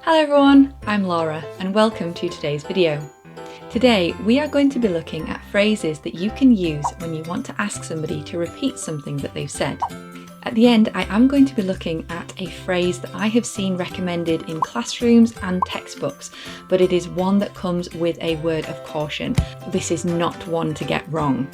Hello everyone, I'm Laura and welcome to today's video. Today we are going to be looking at phrases that you can use when you want to ask somebody to repeat something that they've said. At the end, I am going to be looking at a phrase that I have seen recommended in classrooms and textbooks, but it is one that comes with a word of caution. This is not one to get wrong.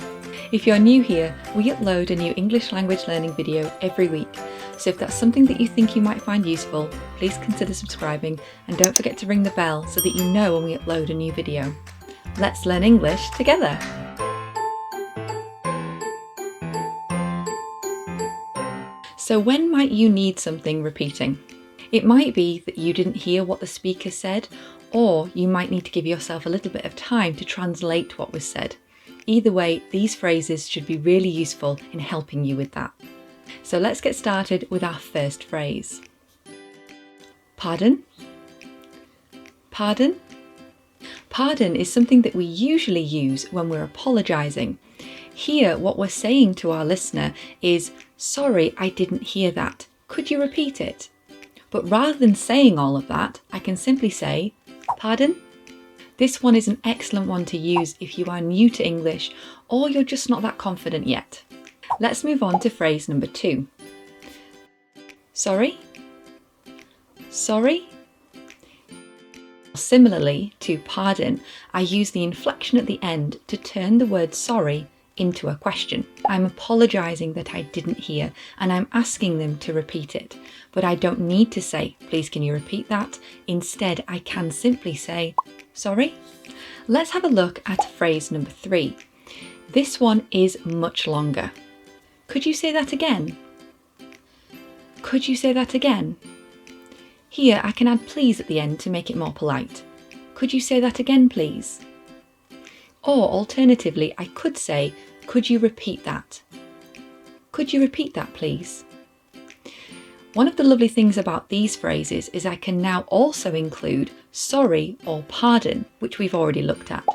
If you're new here, we upload a new English language learning video every week. So if that's something that you think you might find useful, please consider subscribing and don't forget to ring the bell so that you know when we upload a new video. Let's learn English together! So when might you need something repeating? It might be that you didn't hear what the speaker said, or you might need to give yourself a little bit of time to translate what was said. Either way, these phrases should be really useful in helping you with that. So let's get started with our first phrase. Pardon? Pardon? Pardon is something that we usually use when we're apologising. Here, what we're saying to our listener is, "Sorry, I didn't hear that. Could you repeat it?" But rather than saying all of that, I can simply say, "Pardon?" This one is an excellent one to use if you are new to English or you're just not that confident yet. Let's move on to phrase number 2. Sorry? Sorry? Similarly to pardon, I use the inflection at the end to turn the word sorry into a question. I'm apologising that I didn't hear and I'm asking them to repeat it. But I don't need to say, "Please can you repeat that?" Instead, I can simply say, "Sorry?" Let's have a look at phrase number 3. This one is much longer. Could you say that again? Could you say that again? Here I can add please at the end to make it more polite. Could you say that again, please? Or alternatively, I could say, "Could you repeat that? Could you repeat that, please?" One of the lovely things about these phrases is I can now also include sorry or pardon, which we've already looked at.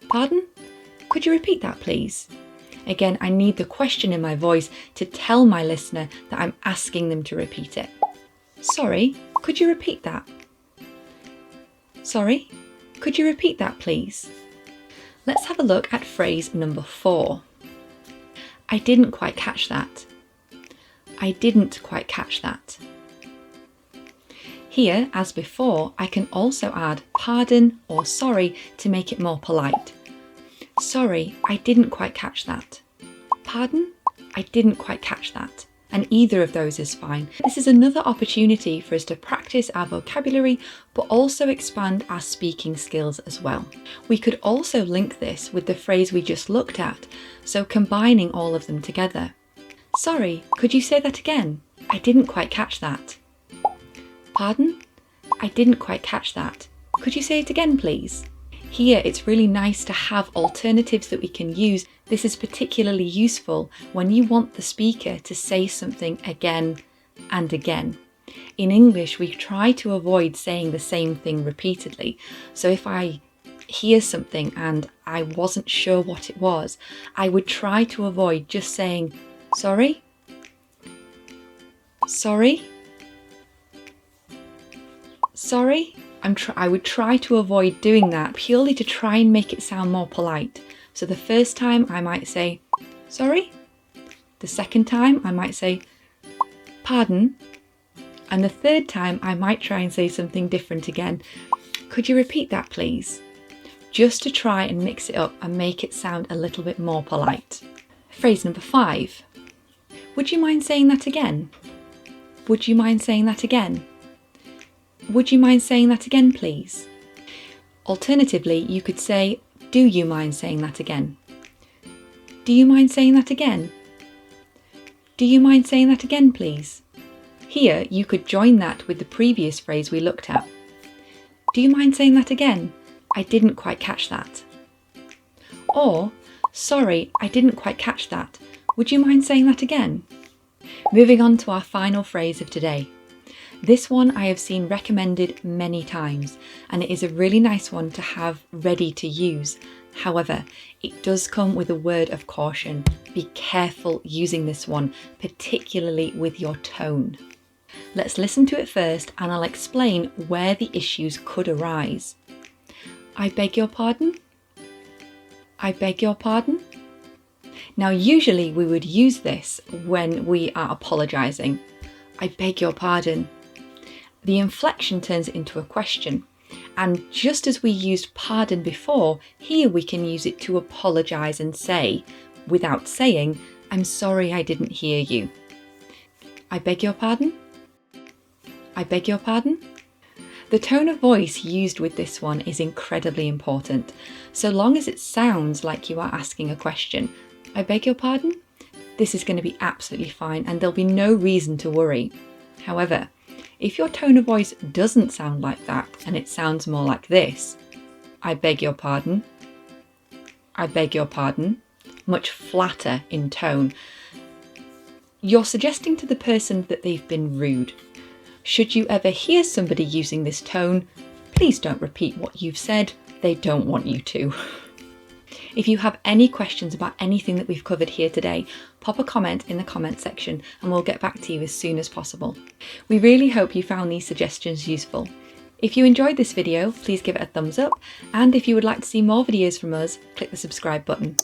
Pardon? Could you repeat that, please? Again, I need the question in my voice to tell my listener that I'm asking them to repeat it. Sorry, could you repeat that? Sorry, could you repeat that, please? Let's have a look at phrase number 4. I didn't quite catch that. I didn't quite catch that. Here, as before, I can also add pardon or sorry to make it more polite. Sorry, I didn't quite catch that. Pardon? I didn't quite catch that. And either of those is fine. This is another opportunity for us to practice our vocabulary, but also expand our speaking skills as well. We could also link this with the phrase we just looked at, so combining all of them together. Sorry, could you say that again? I didn't quite catch that. Pardon? I didn't quite catch that. Could you say it again, please? Here, it's really nice to have alternatives that we can use. This is particularly useful when you want the speaker to say something again and again. In English, we try to avoid saying the same thing repeatedly. So if I hear something and I wasn't sure what it was, I would try to avoid just saying, "Sorry? Sorry? Sorry?" I would try to avoid doing that purely to try and make it sound more polite. So the first time I might say, "Sorry?" The second time I might say, "Pardon?" And the third time I might try and say something different again. "Could you repeat that, please?" Just to try and mix it up and make it sound a little bit more polite. Phrase number 5. Would you mind saying that again? Would you mind saying that again? Would you mind saying that again, please? Alternatively, you could say, "Do you mind saying that again? Do you mind saying that again? Do you mind saying that again, please?" Here, you could join that with the previous phrase we looked at. "Do you mind saying that again? I didn't quite catch that." Or, "Sorry, I didn't quite catch that. Would you mind saying that again?" Moving on to our final phrase of today. This one I have seen recommended many times, and it is a really nice one to have ready to use. However, it does come with a word of caution. Be careful using this one, particularly with your tone. Let's listen to it first and I'll explain where the issues could arise. I beg your pardon? I beg your pardon? Now usually we would use this when we are apologising. I beg your pardon. The inflection turns it into a question. And just as we used pardon before, here we can use it to apologise and say, without saying, I'm sorry I didn't hear you. I beg your pardon? I beg your pardon? The tone of voice used with this one is incredibly important. So long as it sounds like you are asking a question, I beg your pardon? This is going to be absolutely fine and there'll be no reason to worry. However, if your tone of voice doesn't sound like that and it sounds more like this, I beg your pardon, I beg your pardon, much flatter in tone, you're suggesting to the person that they've been rude. Should you ever hear somebody using this tone, please don't repeat what you've said, they don't want you to. If you have any questions about anything that we've covered here today, pop a comment in the comment section and we'll get back to you as soon as possible. We really hope you found these suggestions useful. If you enjoyed this video, please give it a thumbs up, and if you would like to see more videos from us, click the subscribe button.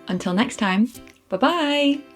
Until next time, bye bye!